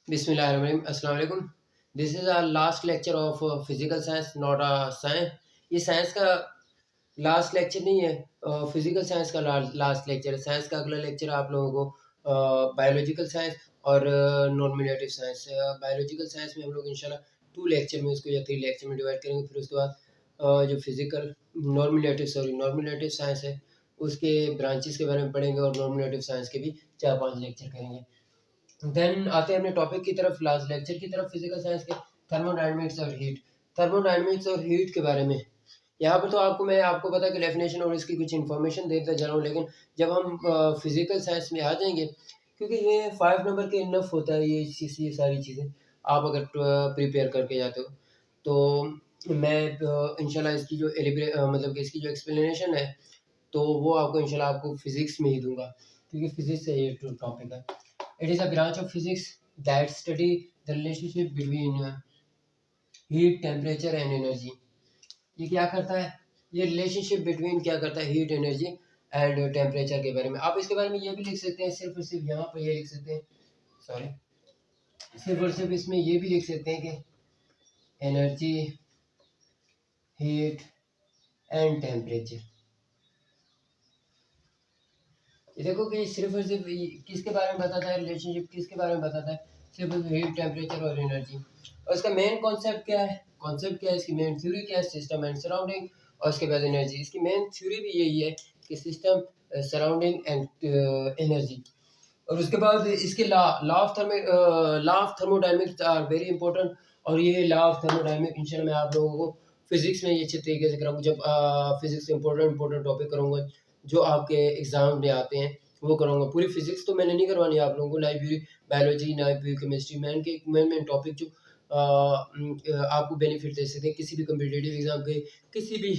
बिस्मिल्लाहिर्रहमानिर्रहीम अस्सलाम वालेकुम। This is our last lecture of physical science not science. ये साइंस का लास्ट लेक्चर नहीं है, फिजिकल साइंस का लास्ट लेक्चर है। साइंस का अगला लेक्चर आप लोगों को बायोलॉजिकल साइंस और नॉन साइंस। बायोलॉजिकल साइंस में हम लोग इंशाल्लाह 2 लेक्चर में उसको या 3 लेक्चर में डिवाइड करेंगे। फिर उसके बाद जो फिजिकल नॉर्मिनेटिव साइंस है उसके ब्रांचेस के बारे में पढ़ेंगे और नॉर्मिनेटिव साइंस के भी 4-5 लेक्चर करेंगे। देन आते हैं अपने टॉपिक की तरफ, लास्ट लेक्चर की तरफ, फिजिकल साइंस के थर्मोडायनेमिक्स और हीट। थर्मोडायनेमिक्स और हीट के बारे में यहाँ पर तो आपको पता है कि डेफिनेशन और इसकी कुछ इन्फॉर्मेशन देता जा रहा हूँ, लेकिन जब हम फिजिकल साइंस में आ जाएंगे, क्योंकि ये 5 नंबर के इनफ होता है, ये सारी चीज़ें आप अगर प्रिपेयर करके जाते हो तो मैं इंशाल्लाह इसकी जो मतलब कि इसकी जो एक्सप्लेनेशन है तो वो आपको इंशाल्लाह आपको फिजिक्स में ही दूंगा, क्योंकि फिजिक्स से ये टॉपिक है। It is a branch of physics that study the relationship between heat, temperature and energy. ये क्या करता है? ये रिलेशनशिप बिटवीन क्या करता है? हीट, एनर्जी एंड टेम्परेचर के बारे में। आप इसके बारे में ये भी लिख सकते हैं, सिर्फ और सिर्फ यहाँ पर ये लिख सकते हैं, सॉरी, सिर्फ और सिर्फ इसमें ये भी लिख सकते हैं कि एनर्जी, हीट एंड टेम्परेचर। ये देखो कि सिर्फ और सिर्फ किसके बारे में बताता है, रिलेशनशिप किसके बारे में बताता है? सिर्फ हीट, टेम्परेचर और एनर्जी। और इसका मेन कॉन्सेप्ट क्या है? इसकी मेन थ्योरी क्या है? System and surrounding. और उसके बाद एनर्जी। इसकी मेन थ्योरी भी यही है कि सिस्टम, सराउंडिंग एंड एनर्जी। और उसके बाद इसके law of thermodynamics are very important. और ये लॉ ऑफ थर्मोडायनेमिक्स इंशाल्लाह मैं आप लोगों को फिजिक्स में ये अच्छे तरीके से कराऊंगा। जब फिजिक्स इंपॉर्टेंट टॉपिक करूंगा जो आपके एग्जाम में आते हैं वो करूंगा। पूरी फिजिक्स तो मैंने नहीं करवानी आप लोगों को, ना ही पूरी बायोलॉजी, ना ही पूरी केमिस्ट्री। मेन टॉपिक जो आपको बेनिफिट दे सकते हैं किसी भी कम्पिटिटिव एग्जाम के, किसी भी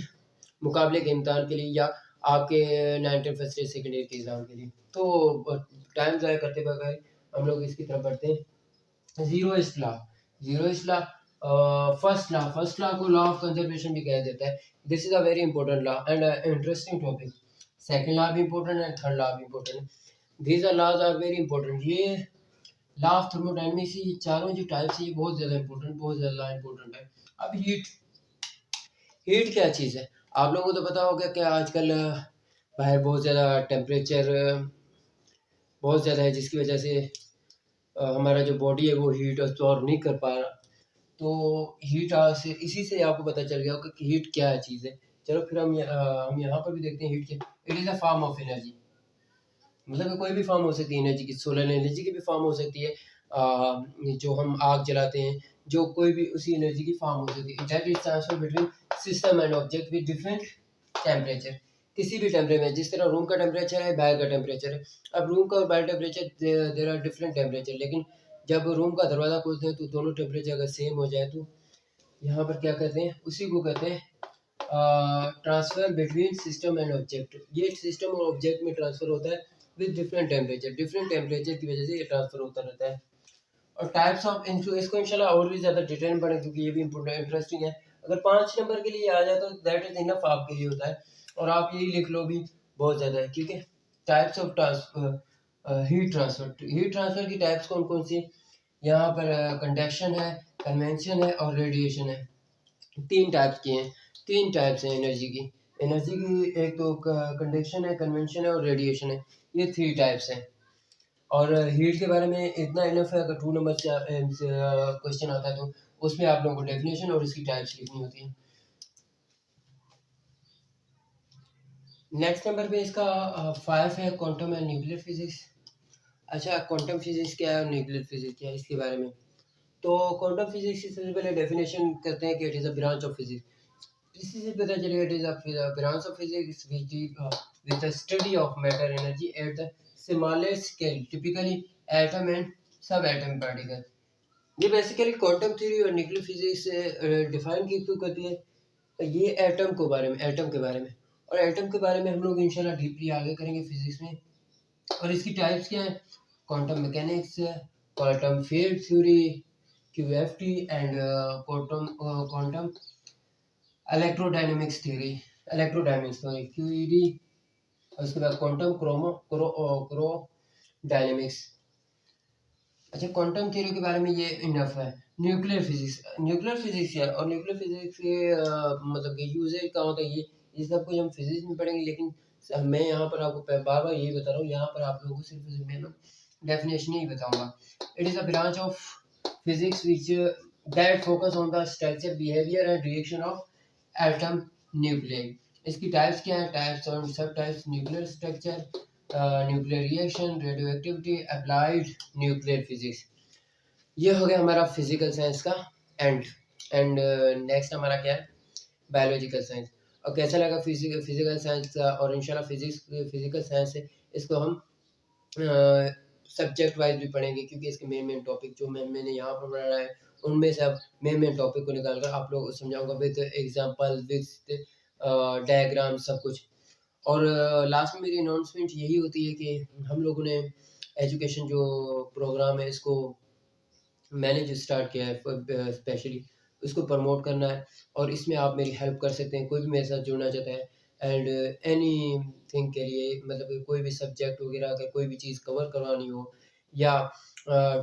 मुकाबले के इम्तिहान के लिए, या आपके 9th first year second year के एग्जाम के लिए। तो टाइम ज़ाया करते बगैर हम लोग इसकी तरफ बढ़ते हैं। Zeroth law. Zeroth law, first law को लॉ ऑफ कंजर्वेशन भी कहा जाता है। This is a very important law and interesting topic. Second law भी इंपॉर्टेंट है, थर्ड लॉ भी इंपॉर्टेंट है। These are laws are very important. ये लॉ ऑफ थर्मोडायनेमिक्स, ये चारों जो टाइप्स है ये बहुत ज़्यादा इंपॉर्टेंट, बहुत ज़्यादा इंपॉर्टेंट है। अब हीट, हीट क्या चीज़ है? आप लोगों को तो पता होगा कि आजकल बाहर बहुत ज़्यादा टेम्परेचर बहुत ज़्यादा है, जिसकी वजह से हमारा जो बॉडी है वो हीट अब्सॉर्ब नहीं कर पा रहा। तो हीट से इसी से आपको पता चल गया होगा कि हीट क्या चीज़ है। चलो फिर हम यहाँ पर भी देखते हैं हीट क्या। It is a form of energy. मतलब कि कोई भी फॉर्म हो सकती है एनर्जी की, सोलर एनर्जी की भी फॉर्म हो सकती है, जो हम आग जलाते हैं, जो कोई भी उसी एनर्जी की फॉर्म हो सकती है। That is transfer between system and object with different temperature. किसी भी टेम्परेचर में, जिस तरह रूम का टेम्परेचर है, बाहर का टेम्परेचर है। अब रूम का और बाहर temperature there are different temperature, लेकिन जब रूम का दरवाज़ा खोलते हैं तो दोनों टेम्परेचर अगर सेम हो जाए तो यहाँ पर क्या कहते हैं, उसी को कहते हैं transfer between system and object. ये सिस्टम और ऑब्जेक्ट में ट्रांसफर होता है विद डिफरेंट टेम्परेचर की वजह से ये ट्रांसफर होता रहता है। और टाइप्स ऑफ इसको इंशाल्लाह और भी ज़्यादा डिटेल में पढ़ें, क्योंकि ये भी इंपॉर्टेंट इंटरेस्टिंग है। अगर 5 नंबर के लिए आ जाए तो दैट इज इनफ आपके लिए होता है, और आप यही लिख लो भी बहुत ज़्यादा है। ठीक है, टाइप्स ऑफ हीट ट्रांसफर की टाइप्स कौन कौन सी? यहाँ पर कंडक्शन है, कन्वेंशन है और रेडिएशन है। 3 टाइप्स की हैं, 3 टाइप्स हैं एनर्जी की एक तो कंडक्शन है, कन्वेंशन है और रेडिएशन है। ये 3 टाइप्स हैं। और हीट के बारे में इतना इनफ है। अगर 2 नंबर से क्वेश्चन आता है तो उसमें आप लोगों को डेफिनेशन और इसकी टाइप्स लिखनी होती है। नेक्स्ट नंबर पे इसका 5 है, क्वांटम एंड न्यूक्लियर फिजिक्स। अच्छा, क्वांटम फिजिक्स क्या है और न्यूक्लियर फिजिक्स क्या है, इसके बारे में तो क्वांटम फिजिक्स की सबसे पहले डेफिनेशन करते हैं कि it is a branch of physics. इसी से पता चलेगा it is a branch of physics which with the study of matter energy at the smallest scale, typically atom and subatom particle। ये बेसिकली क्वांटम थ्योरी और nuclear physics से define की क्यों करती है? ये एटम के बारे में, और एटम के बारे में हम लोग इंशाल्लाह डीपली आगे करेंगे फिजिक्स में। और इसकी टाइप्स क्या है? Quantum mechanics, quantum field theory, QFT and quantum electrodynamics theory, QED. और उसके बाद क्वांटम क्रो डायनेमिक्स। अच्छा, क्वांटम थ्योरी के बारे में ये इनफ है। न्यूक्लियर फिजिक्स है, और न्यूक्लियर फिजिक्स के मतलब कि यूजेज कहाँ होता है, ये सब कुछ हम फिजिक्स में पढ़ेंगे, लेकिन मैं यहाँ पर आपको बार बार यही बता रहा हूँ, यहाँ पर आप लोगों को सिर्फ मैं डेफिनेशन ही बताऊंगा। It is a branch of physics which that focus on the structure, behaviour and reaction of atom nuclear. इसकी टाइप्स क्या है? टाइप्स और सब types: nuclear structure, nuclear reaction, radio activity, applied nuclear physics. ये हो गया हमारा फिजिकल साइंस का एंड एंड नेक्स्ट हमारा क्या है? Biological science. और कैसा लगा फिजिकल साइंस का? और इंशाल्लाह फिजिकल साइंस है, इसको हम सब्जेक्ट वाइज भी पढ़ेंगे, क्योंकि इसके मेन मेन टॉपिक जो मैंने यहाँ पर पढ़ा है, उनमें से अब मेन मेन टॉपिक को निकाल कर आप लोगों को समझाऊंगा विद एग्जांपल, विद डायग्राम, सब कुछ। और लास्ट में मेरी अनाउंसमेंट यही होती है कि हम लोगों ने एजुकेशन जो प्रोग्राम है, इसको मैंने जो स्टार्ट किया है स्पेशली, उसको प्रमोट करना है, और इसमें आप मेरी हेल्प कर सकते हैं। कोई भी मेरे साथ जुड़ना चाहता है एंड एनी थिंग के लिए, मतलब कि कोई भी सब्जेक्ट वगैरह का कोई भी चीज़ कवर करवानी हो, या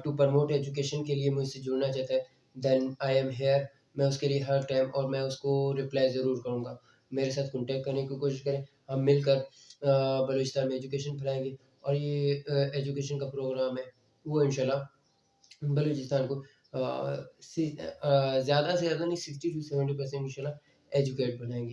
टू प्रमोट एजुकेशन के लिए मुझसे जुड़ना चाहता है, देन आई एम हेयर। मैं उसके लिए हर टाइम, और मैं उसको रिप्लाई ज़रूर करूँगा। मेरे साथ कॉन्टेक्ट करने की कोशिश करें, हम मिलकर बलूचिस्तान में एजुकेशन फैलाएंगे। और ये एजुकेशन का प्रोग्राम है, वो इंशाल्लाह बलूचिस्तान को ज़्यादा से ज़्यादा नहीं, 60 to 70% इंशाल्लाह एजुकेट बनाएंगे।